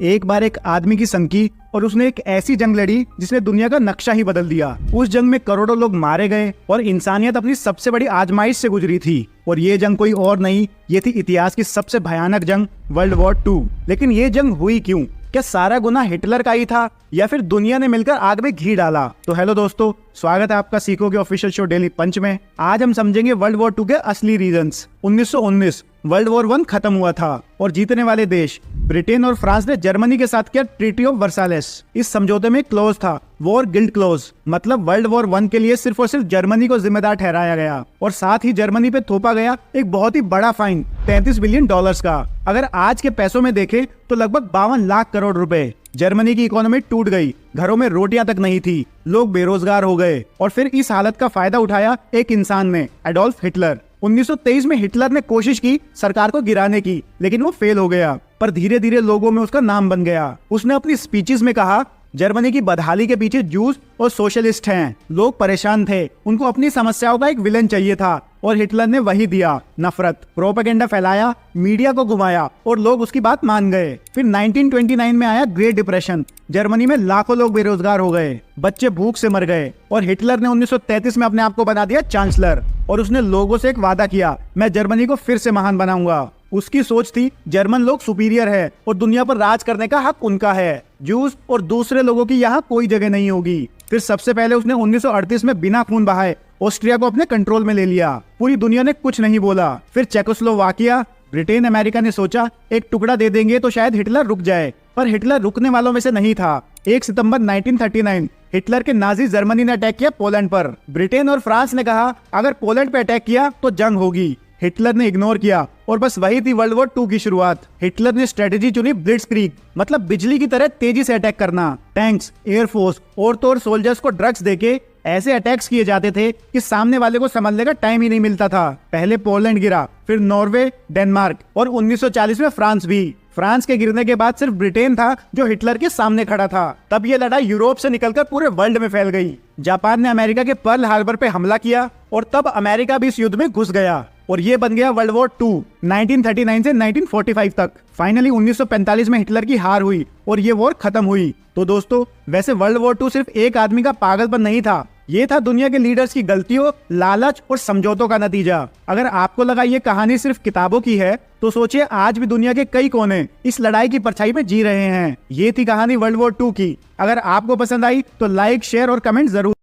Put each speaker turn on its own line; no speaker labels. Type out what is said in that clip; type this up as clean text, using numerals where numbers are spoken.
एक बार एक आदमी की संग और उसने एक ऐसी जंग लड़ी जिसने दुनिया का नक्शा ही बदल दिया। उस जंग में करोड़ों लोग मारे गए और इंसानियत अपनी सबसे बड़ी आजमाइश से गुजरी थी। और ये जंग कोई और नहीं, ये थी इतिहास की सबसे भयानक जंग, वर्ल्ड वॉर 2। लेकिन ये जंग हुई क्यों? क्या सारा गुनाह हिटलर का ही था या फिर दुनिया ने मिलकर आग में घी डाला? तो हेलो दोस्तों, स्वागत है आपका सीखो के ऑफिशियल शो डेली पंच में। आज हम समझेंगे वर्ल्ड वॉर 2 के असली रीजंस। 1919 वर्ल्ड वॉर 1 खत्म हुआ था और जीतने वाले देश ब्रिटेन और फ्रांस ने जर्मनी के साथ किया ट्रीटी ऑफ वर्साइलेस। इस समझौते में क्लोज था वॉर गिल्ट क्लोज, मतलब वर्ल्ड वॉर 1 के लिए सिर्फ और सिर्फ जर्मनी को जिम्मेदार ठहराया गया और साथ ही जर्मनी पे थोपा गया एक बहुत ही बड़ा फाइन, $33 बिलियन का। अगर आज के पैसों में देखें तो लगभग 52 लाख करोड़ रुपए। जर्मनी की इकोनॉमी टूट गई, घरों में रोटियां तक नहीं थी, लोग बेरोजगार हो गए और फिर इस हालत का फायदा उठाया एक इंसान ने, एडोल्फ हिटलर। 1923 में हिटलर ने कोशिश की सरकार को गिराने की, लेकिन वो फेल हो गया। पर धीरे धीरे लोगों में उसका नाम बन गया। उसने अपनी स्पीचेस में कहा, जर्मनी की बदहाली के पीछे जूस और सोशलिस्ट हैं। लोग परेशान थे, उनको अपनी समस्याओं का एक विलेन चाहिए था और हिटलर ने वही दिया, नफरत। प्रोपेगेंडा फैलाया, मीडिया को घुमाया और लोग उसकी बात मान गए। फिर 1929 में आया ग्रेट डिप्रेशन। जर्मनी में लाखों लोग बेरोजगार हो गए, बच्चे भूख से मर गए और हिटलर ने 1933 में अपने आप को बना दिया चांसलर और उसने लोगों से एक वादा किया, मैं जर्मनी को फिर से महान बनाऊंगा। उसकी सोच थी जर्मन लोग सुपीरियर है और दुनिया पर राज करने का हक उनका है। जूस और दूसरे लोगों की यहाँ कोई जगह नहीं होगी। फिर सबसे पहले उसने 1938 में बिना खून बहाए ऑस्ट्रिया को अपने कंट्रोल में ले लिया। पूरी दुनिया ने कुछ नहीं बोला। फिर चेकोस्लोवाकिया, ब्रिटेन, अमेरिका ने सोचा एक टुकड़ा दे देंगे तो शायद हिटलर रुक जाए, पर हिटलर रुकने वालों में से नहीं था। 1 सितंबर 1939 हिटलर के नाजी जर्मनी ने अटैक किया पोलैंड पर। ब्रिटेन और फ्रांस ने कहा अगर पोलैंड पे अटैक किया तो जंग होगी। हिटलर ने इग्नोर किया और बस वही थी वर्ल्ड वॉर 2 की शुरुआत। हिटलर ने स्ट्रेटेजी चुनी ब्लिट्जक्रीग, मतलब बिजली की तरह तेजी से अटैक करना। टैंक्स, एयरफोर्स और तो और सोल्जर्स को ड्रग्स देके ऐसे अटैक्स किए जाते थे कि सामने वाले को समझने का टाइम ही नहीं मिलता था। पहले पोलैंड गिरा, फिर नॉर्वे, डेनमार्क और 1940 में फ्रांस भी। फ्रांस के गिरने के बाद सिर्फ ब्रिटेन था जो हिटलर के सामने खड़ा था। तब ये लड़ाई यूरोप से निकलकर पूरे वर्ल्ड में फैल गई। जापान ने अमेरिका के पर्ल हार्बर पे हमला किया और तब अमेरिका भी इस युद्ध में घुस गया और ये बन गया वर्ल्ड वॉर 2, 1939 से 1945 तक। फाइनली 1945 में हिटलर की हार हुई और ये वॉर खत्म हुई। तो दोस्तों, वैसे वर्ल्ड वॉर 2 सिर्फ एक आदमी का पागलपन नहीं था, ये था दुनिया के लीडर्स की गलतियों, लालच और समझौतों का नतीजा। अगर आपको लगा ये कहानी सिर्फ किताबों की है तो सोचिए आज भी दुनिया के कई कोने इस लड़ाई की परछाई में जी रहे हैं। ये थी कहानी वर्ल्ड वॉर 2 की। अगर आपको पसंद आई तो लाइक, शेयर और कमेंट जरूर